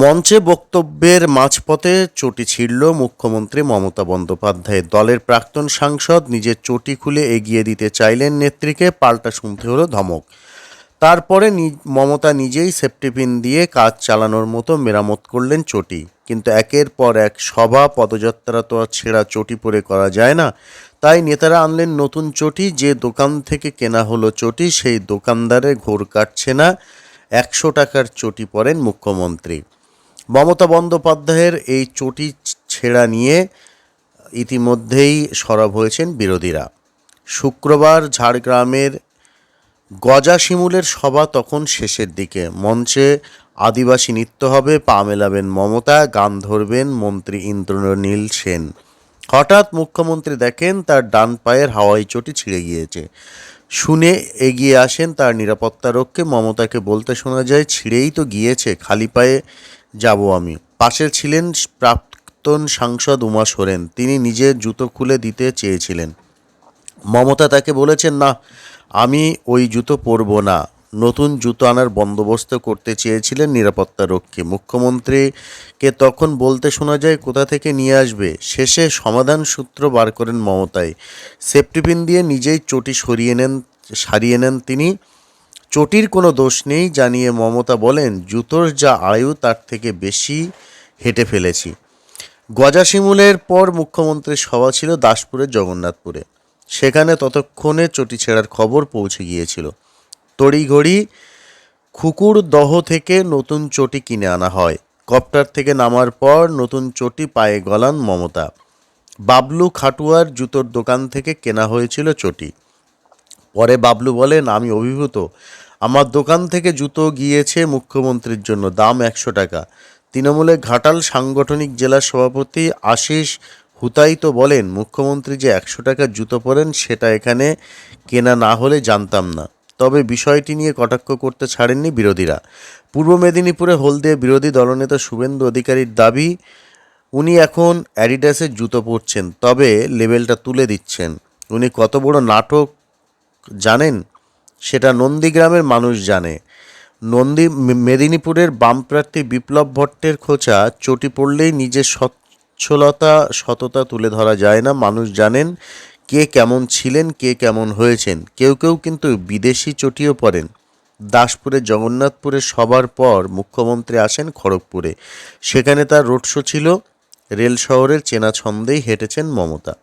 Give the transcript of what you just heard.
মঞ্চে বক্তব্যের মাঝপথে চটি ছিঁড়ল মুখ্যমন্ত্রী মমতা বন্দ্যোপাধ্যায়। দলের প্রাক্তন সাংসদ নিজের চটি খুলে এগিয়ে দিতে চাইলেন নেত্রীকে, পাল্টা শুনতে হলো ধমক। তারপরে মমতা নিজেই সেফটি পিন দিয়ে কাজ চালানোর মতো মেরামত করলেন চটি। কিন্তু একের পর এক সভা পদযাত্রা তো আর ছেঁড়া চটি পরে করা যায় না। তাই নেতারা আনলেন নতুন চটি। যে দোকান থেকে কেনা হলো চটি, সেই দোকানদারে ঘোর কাটছে না। 100 টাকার চটি পরেন মুখ্যমন্ত্রী। মমতা বন্দ্যোপাধ্যায়ের এই চটি ছেঁড়া নিয়ে ইতিমধ্যেই সরব হয়েছেন বিরোধীরা। শুক্রবার ঝাড়গ্রামের গজাশিমুলের সভা তখন শেষের দিকে। মঞ্চে আদিবাসী নৃত্য হবে, পা মেলাবেন মমতা, গান ধরবেন মন্ত্রী ইন্দ্রনীল সেন। হঠাৎ মুখ্যমন্ত্রী দেখেন তার ডান পায়ের হাওয়াই চটি ছিঁড়ে গিয়েছে। শুনে এগিয়ে আসেন তার নিরাপত্তারক্ষী। মমতাকে বলতে শোনা যায়, ছিঁড়েই তো গিয়েছে, খালি পায়ে যাব আমি। পাশে ছিলেন প্রাক্তন সাংসদ উমা সোরেন। তিনি নিজের জুতো খুলে দিতে চেয়েছিলেন। মমতা তাকে বলেছেন, না, আমি ওই জুতো পরব না। নতুন জুতো আনার বন্দোবস্ত করতে চেয়েছিলেন নিরাপত্তারক্ষী। মুখ্যমন্ত্রীকে তখন বলতে শোনা যায়, কোথা থেকে নিয়ে আসবে। শেষে সমাধান সূত্র বার করেন মমতাই। সেফটি পিন দিয়ে নিজেই চটি সারিয়ে নেন তিনি। চটির কোনো দোষ নেই জানিয়ে মমতা বলেন, জুতোর যা আয়ু তার থেকে বেশি হেঁটে ফেলেছি। গজাশিমুলের পর মুখ্যমন্ত্রীর সভা ছিল দাসপুরের জগন্নাথপুরে। সেখানে ততক্ষণে চটি ছেঁড়ার খবর পৌঁছে গিয়েছিল। তড়িঘড়ি খুকুরদহ থেকে নতুন চটি কিনে আনা হয়। কপ্টার থেকে নামার পর নতুন চটি পায়ে গলান মমতা। বাবলু খাটুয়ার জুতোর দোকান থেকে কেনা হয়েছিল চটি। পরে বাবলু বলেন, আমি অভিভূত। আমার দোকান থেকে জুতো গিয়েছে মুখ্যমন্ত্রীর জন্য, দাম 100 টাকা। তৃণমূলের ঘাটাল সাংগঠনিক জেলা সভাপতি আশিস হুতাইত বলেন, মুখ্যমন্ত্রী যে 100 টাকার জুতো পরেন সেটা এখানে কেনা না হলে জানতাম না। তবে বিষয়টি নিয়ে কটাক্ষ করতে ছাড়েননি বিরোধীরা। পূর্ব মেদিনীপুরে হলদিয়া বিরোধী দলনেতা শুভেন্দু অধিকারীর দাবি, উনি এখন অ্যাডিডাসের জুতো পরছেন, তবে লেবেলটা তুলে দিচ্ছেন। উনি কত বড় নাটক জানেন সেটা নন্দীগ্রামের মানুষ জানে। মেদিনীপুরের বামপ্রার্থী বিপ্লব ভট্টের খোঁচা, চটি পড়লেই নিজের সততা তুলে ধরা যায় না। মানুষ জানেন কে কেমন ছিলেন, কে কেমন হয়েছেন। কেউ কেউ কিন্তু বিদেশি চটিও পরেন। দাসপুরের জগন্নাথপুরের সবার পর মুখ্যমন্ত্রী আসেন খড়গপুরে। সেখানে তার রোড শো ছিল। রেল শহরের চেনা ছন্দেই হেঁটেছেন মমতা।